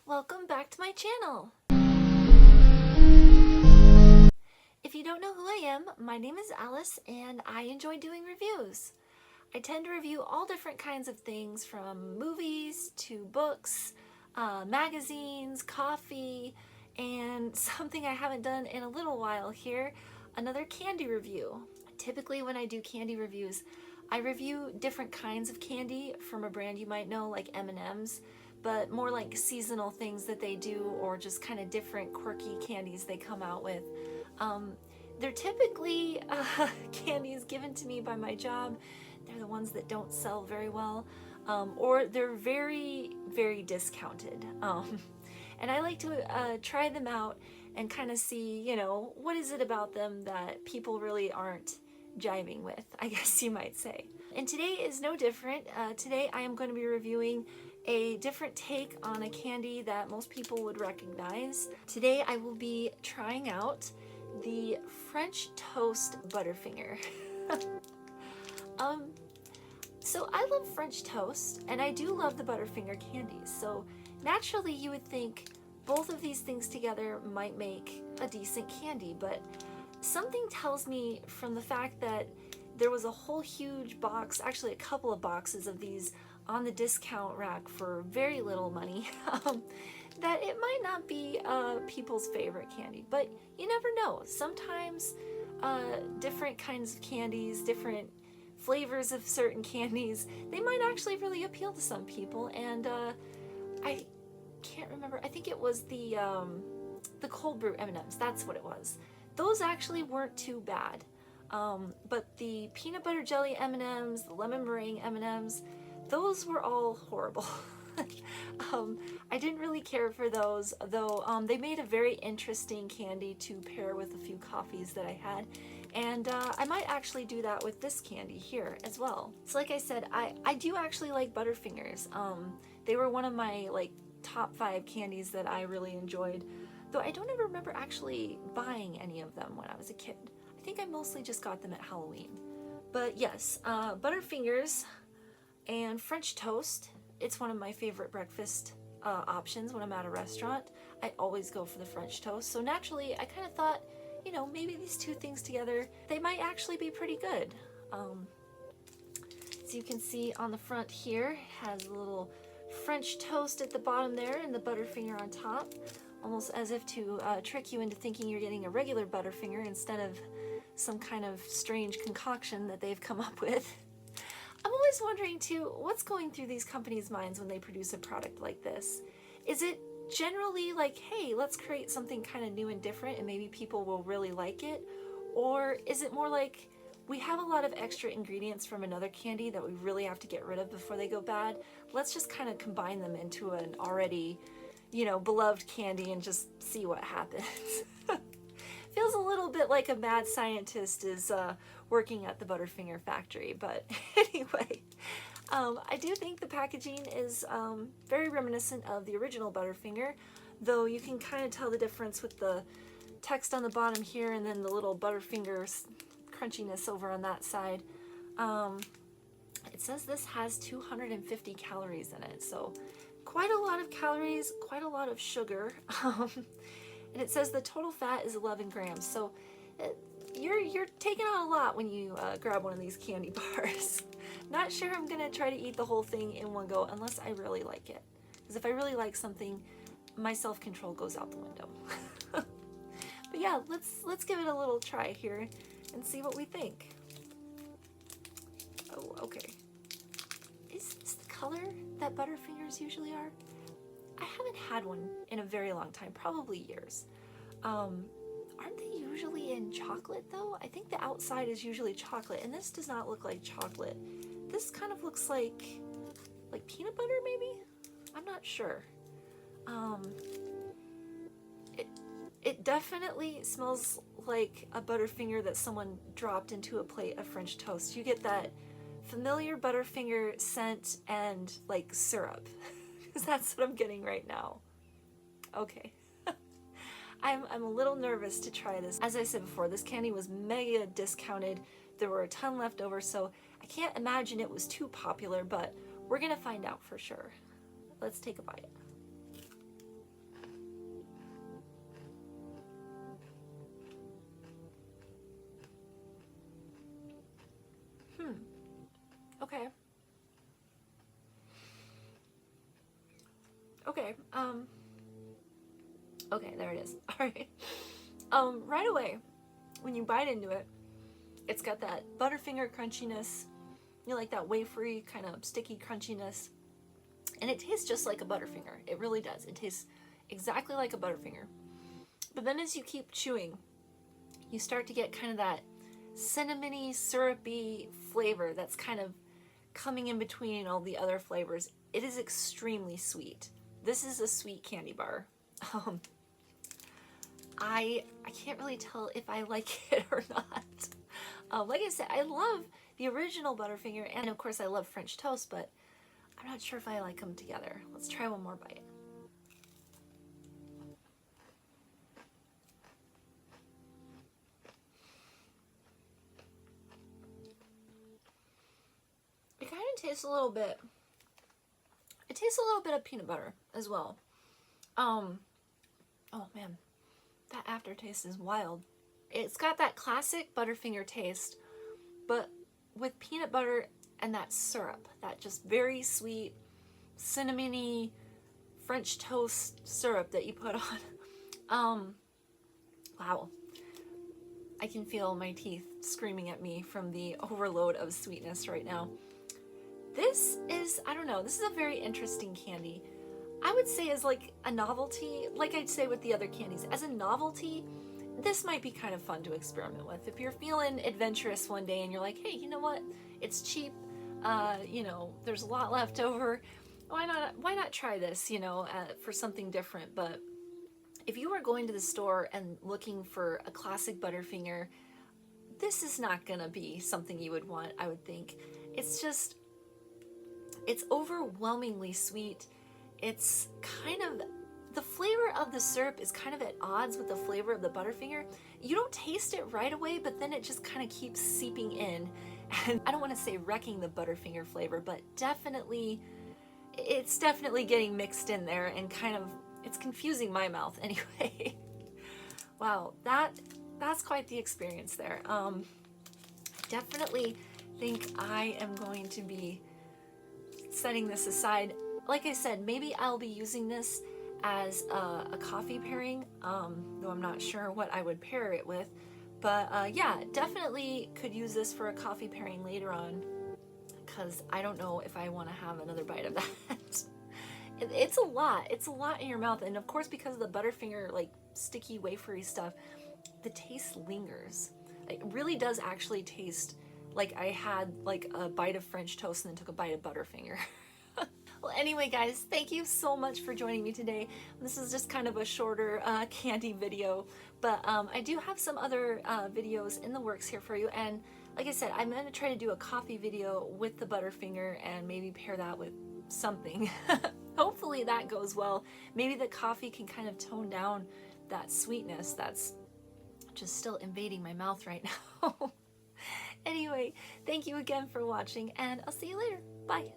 Welcome back to my channel! If you don't know who I am, my name is Alice and I enjoy doing reviews. I tend to review all different kinds of things from movies to books, magazines, coffee, and something I haven't done in a little while here, another candy review. Typically when I do candy reviews, I review different kinds of candy from a brand you might know like M&M's, but more like seasonal things that they do or just kind of different quirky candies they come out with. They're typically candies given to me by my job. They're the ones that don't sell very well, or they're very, very discounted. And I like to try them out and kind of see, you know, what is it about them that people really aren't jiving with, I guess you might say. And today is no different. Today I am going to be reviewing a different take on a candy that most people would recognize. Today I will be trying out the French Toast Butterfinger. So I love French toast and I do love the Butterfinger candies. So naturally you would think both of these things together might make a decent candy, but something tells me from the fact that there was a whole huge box, actually a couple of boxes of these on the discount rack for very little money, that it might not be people's favorite candy, but you never know. Sometimes different kinds of candies, different flavors of certain candies, they might actually really appeal to some people. And I can't remember, I think it was the cold brew M&Ms, that's what it was. Those actually weren't too bad, but the peanut butter jelly M&Ms, the lemon meringue M&Ms, those were all horrible. I didn't really care for those, though they made a very interesting candy to pair with a few coffees that I had. And I might actually do that with this candy here as well. So like I said, I do actually like Butterfingers. They were one of my like top 5 candies that I really enjoyed, though I don't ever remember actually buying any of them when I was a kid. I think I mostly just got them at Halloween. But yes, Butterfingers and French toast, it's one of my favorite breakfast options when I'm at a restaurant. I always go for the French toast. So naturally, I kind of thought, you know, maybe these two things together, they might actually be pretty good. So you can see on the front here, has a little French toast at the bottom there and the Butterfinger on top, almost as if to trick you into thinking you're getting a regular Butterfinger instead of some kind of strange concoction that they've come up with. I'm always wondering too, what's going through these companies' minds when they produce a product like this? Is it generally like, hey, let's create something kind of new and different and maybe people will really like it? Or is it more like, we have a lot of extra ingredients from another candy that we really have to get rid of before they go bad? Let's just kind of combine them into an already, you know, beloved candy and just see what happens. Feels a little bit like a mad scientist is working at the Butterfinger factory, but anyway. I do think the packaging is very reminiscent of the original Butterfinger, though you can kind of tell the difference with the text on the bottom here and then the little Butterfinger crunchiness over on that side. It says this has 250 calories in it, so quite a lot of calories, quite a lot of sugar. And it says the total fat is 11 grams, so you're taking on a lot when you grab one of these candy bars. Not sure I'm gonna try to eat the whole thing in one go unless I really like it, because if I really like something, my self-control goes out the window. But yeah, let's give it a little try here and see what we think. Oh, okay. Is this the color that Butterfingers usually are? I haven't had one in a very long time, probably years. Aren't they usually in chocolate though? I think the outside is usually chocolate, and this does not look like chocolate. This kind of looks like peanut butter maybe? I'm not sure. It definitely smells like a Butterfinger that someone dropped into a plate of French toast. You get that familiar Butterfinger scent and like syrup. Because that's what I'm getting right now. Okay. I'm a little nervous to try this. As I said before, this candy was mega discounted. There were a ton left over, so I can't imagine it was too popular, but we're gonna find out for sure. Let's take a bite. Okay, okay, there it is. All right. Right away, when you bite into it, it's got that Butterfinger crunchiness, you know, like that wafery kind of sticky crunchiness, and it tastes just like a Butterfinger. It really does. It tastes exactly like a Butterfinger. But then as you keep chewing, you start to get kind of that cinnamony, syrupy flavor that's kind of coming in between all the other flavors. It is extremely sweet. This is a sweet candy bar. I can't really tell if I like it or not. Like I said, I love the original Butterfinger, and of course I love French toast, but I'm not sure if I like them together. Let's try one more bite. It kind of tastes a little bit, it tastes a little bit of peanut butter as well. Oh man, that aftertaste is wild. It's got that classic Butterfinger taste, but with peanut butter and that syrup, that just very sweet, cinnamony French toast syrup that you put on. Wow. I can feel my teeth screaming at me from the overload of sweetness right now. This is, I don't know, this is a very interesting candy. I would say as like a novelty, like I'd say with the other candies, as a novelty, this might be kind of fun to experiment with. If you're feeling adventurous one day and you're like, hey, you know what? It's cheap, you know, there's a lot left over. Why not try this, you know, for something different? But if you were going to the store and looking for a classic Butterfinger, this is not gonna be something you would want, I would think. It's just, it's overwhelmingly sweet. It's kind of, the flavor of the syrup is kind of at odds with the flavor of the Butterfinger. You don't taste it right away, but then it just kind of keeps seeping in. And I don't want to say wrecking the Butterfinger flavor, but definitely, it's definitely getting mixed in there and kind of, it's confusing my mouth anyway. Wow, that's quite the experience there. Definitely think I am going to be setting this aside. Like I said, maybe I'll be using this as a coffee pairing, though I'm not sure what I would pair it with. But yeah, definitely could use this for a coffee pairing later on, because I don't know if I want to have another bite of that. It's a lot. It's a lot in your mouth. And of course, because of the Butterfinger, like sticky, wafery stuff, the taste lingers. It really does actually taste like I had like a bite of French toast and then took a bite of Butterfinger. Well, anyway, guys, thank you so much for joining me today. This is just kind of a shorter candy video, but I do have some other videos in the works here for you. And like I said, I'm going to try to do a coffee video with the Butterfinger and maybe pair that with something. Hopefully that goes well. Maybe the coffee can kind of tone down that sweetness that's just still invading my mouth right now. Anyway, thank you again for watching, and I'll see you later. Bye.